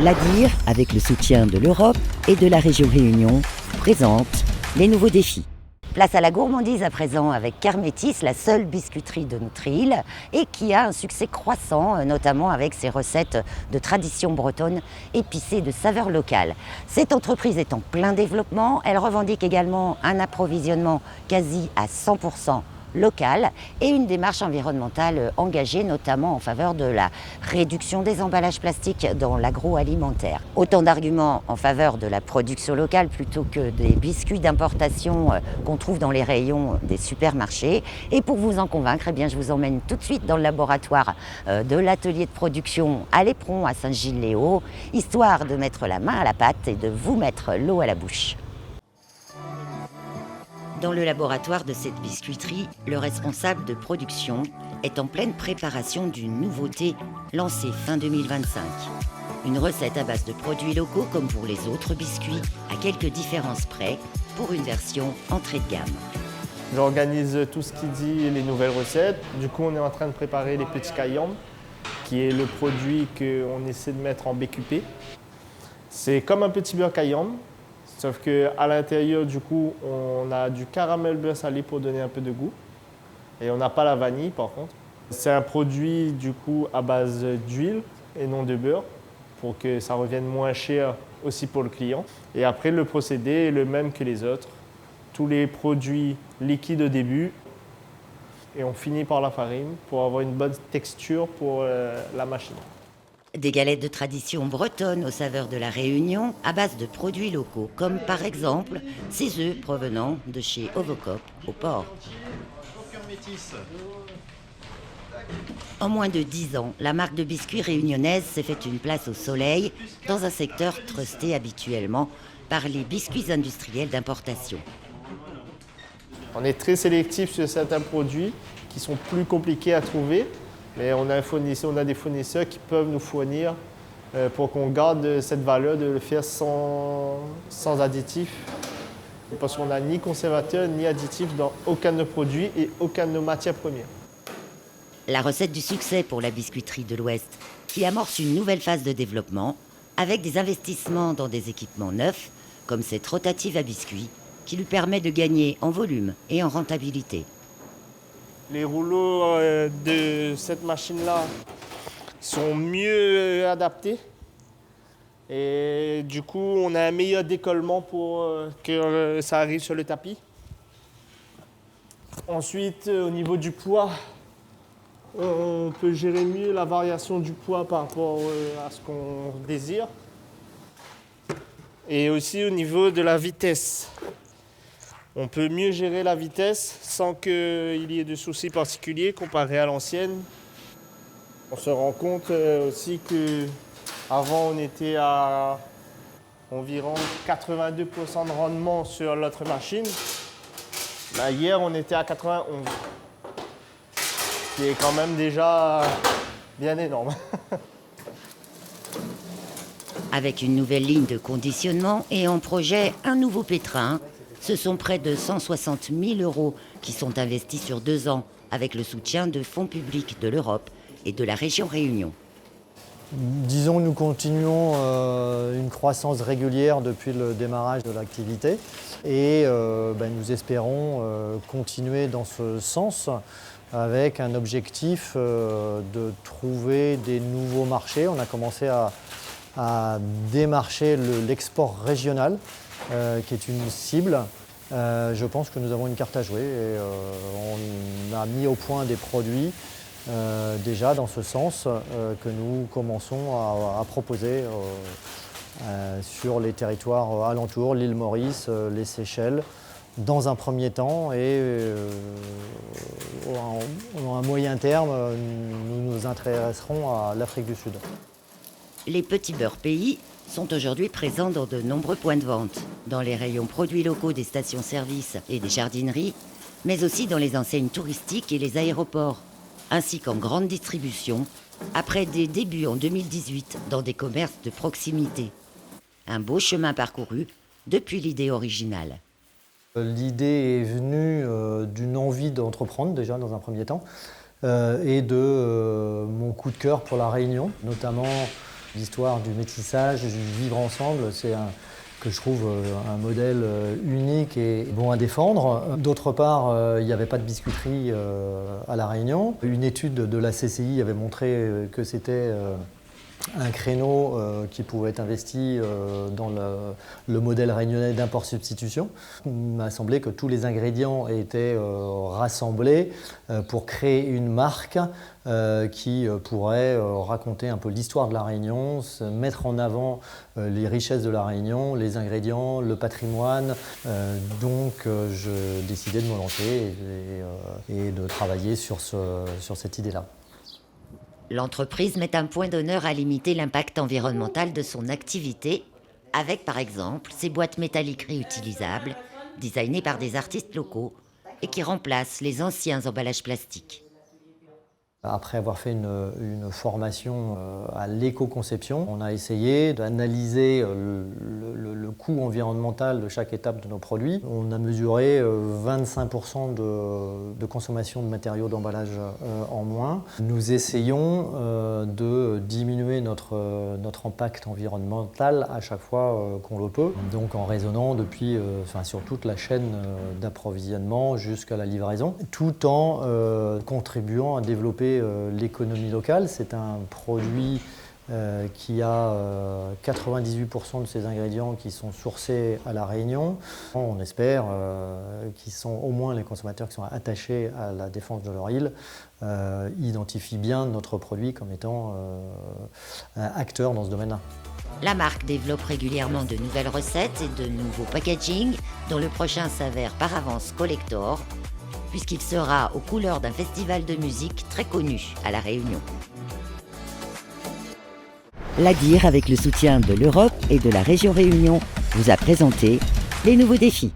L'ADIR, avec le soutien de l'Europe et de la région Réunion, présente les nouveaux défis. Place à la gourmandise à présent avec Kermétis, la seule biscuiterie de notre île et qui a un succès croissant, notamment avec ses recettes de tradition bretonne épicées de saveurs locales. Cette entreprise est en plein développement, elle revendique également un approvisionnement quasi à 100% local et une démarche environnementale engagée notamment en faveur de la réduction des emballages plastiques dans l'agroalimentaire. Autant d'arguments en faveur de la production locale plutôt que des biscuits d'importation qu'on trouve dans les rayons des supermarchés. Et pour vous en convaincre, eh bien, je vous emmène tout de suite dans le laboratoire de l'atelier de production à l'Éperon à Saint-Gilles-les-Hauts, histoire de mettre la main à la pâte et de vous mettre l'eau à la bouche. Dans le laboratoire de cette biscuiterie, le responsable de production est en pleine préparation d'une nouveauté lancée fin 2025. Une recette à base de produits locaux comme pour les autres biscuits, à quelques différences près, pour une version entrée de gamme. J'organise tout ce qui dit les nouvelles recettes. Du coup, on est en train de préparer les petits cayambes, qui est le produit qu'on essaie de mettre en BQP. C'est comme un petit beurre cayambe. Sauf qu'à l'intérieur, du coup, on a du caramel beurre salé pour donner un peu de goût. Et on n'a pas la vanille, par contre. C'est un produit, du coup, à base d'huile et non de beurre, pour que ça revienne moins cher aussi pour le client. Et après, le procédé est le même que les autres. Tous les produits liquides au début, et on finit par la farine pour avoir une bonne texture pour la machine. Des galettes de tradition bretonne aux saveurs de la Réunion à base de produits locaux, comme par exemple ces œufs provenant de chez Ovocop au port. En moins de 10 ans, la marque de biscuits réunionnaise s'est fait une place au soleil dans un secteur trusté habituellement par les biscuits industriels d'importation. On est très sélectif sur certains produits qui sont plus compliqués à trouver. Mais on a des fournisseurs qui peuvent nous fournir pour qu'on garde cette valeur de le faire sans additifs. Parce qu'on n'a ni conservateur ni additifs dans aucun de nos produits et aucun de nos matières premières. La recette du succès pour la biscuiterie de l'Ouest, qui amorce une nouvelle phase de développement avec des investissements dans des équipements neufs, comme cette rotative à biscuits, qui lui permet de gagner en volume et en rentabilité. Les rouleaux de cette machine-là sont mieux adaptés. Et du coup, on a un meilleur décollement pour que ça arrive sur le tapis. Ensuite, au niveau du poids, on peut gérer mieux la variation du poids par rapport à ce qu'on désire. Et aussi au niveau de la vitesse. On peut mieux gérer la vitesse sans qu'il y ait de soucis particuliers comparé à l'ancienne. On se rend compte aussi qu'avant on était à environ 82% de rendement sur l'autre machine. Là, hier on était à 91, ce qui est quand même déjà bien énorme. Avec une nouvelle ligne de conditionnement et en projet un nouveau pétrin, ce sont près de 160 000 € qui sont investis sur 2 ans avec le soutien de fonds publics de l'Europe et de la région Réunion. Disons que nous continuons une croissance régulière depuis le démarrage de l'activité et nous espérons continuer dans ce sens avec un objectif de trouver des nouveaux marchés. On a commencé à démarcher l'export régional, qui est une cible. Je pense que nous avons une carte à jouer et on a mis au point des produits déjà dans ce sens que nous commençons à proposer sur les territoires alentours, l'île Maurice, les Seychelles, dans un premier temps et en un moyen terme, nous nous intéresserons à l'Afrique du Sud. Les petits beurres pays sont aujourd'hui présents dans de nombreux points de vente, dans les rayons produits locaux des stations-service et des jardineries, mais aussi dans les enseignes touristiques et les aéroports, ainsi qu'en grande distribution, après des débuts en 2018 dans des commerces de proximité. Un beau chemin parcouru depuis l'idée originale. L'idée est venue d'une envie d'entreprendre déjà dans un premier temps et de mon coup de cœur pour la Réunion, notamment L'histoire du métissage, du vivre ensemble, c'est que je trouve un modèle unique et bon à défendre. D'autre part, il n'y avait pas de biscuiterie à La Réunion. Une étude de la CCI avait montré que c'était un créneau qui pouvait être investi dans le modèle réunionnais d'import-substitution. Il m'a semblé que tous les ingrédients étaient rassemblés pour créer une marque qui pourrait raconter un peu l'histoire de La Réunion, mettre en avant les richesses de La Réunion, les ingrédients, le patrimoine. Donc je décidais de me lancer et de travailler sur cette idée-là. L'entreprise met un point d'honneur à limiter l'impact environnemental de son activité avec, par exemple, ces boîtes métalliques réutilisables, designées par des artistes locaux et qui remplacent les anciens emballages plastiques. Après avoir fait une formation à l'éco-conception, on a essayé d'analyser le coût environnemental de chaque étape de nos produits. On a mesuré 25% de consommation de matériaux d'emballage en moins. Nous essayons de diminuer notre impact environnemental à chaque fois qu'on le peut. Donc en raisonnant sur toute la chaîne d'approvisionnement jusqu'à la livraison, tout en contribuant à développer l'économie locale. C'est un produit qui a 98% de ses ingrédients qui sont sourcés à La Réunion. On espère qu'ils sont au moins les consommateurs qui sont attachés à la défense de leur île identifient bien notre produit comme étant acteur dans ce domaine-là. La marque développe régulièrement de nouvelles recettes et de nouveaux packaging, dont le prochain s'avère par avance collector, puisqu'il sera aux couleurs d'un festival de musique très connu à La Réunion. L'ADIR, avec le soutien de l'Europe et de la région Réunion, vous a présenté les nouveaux défis.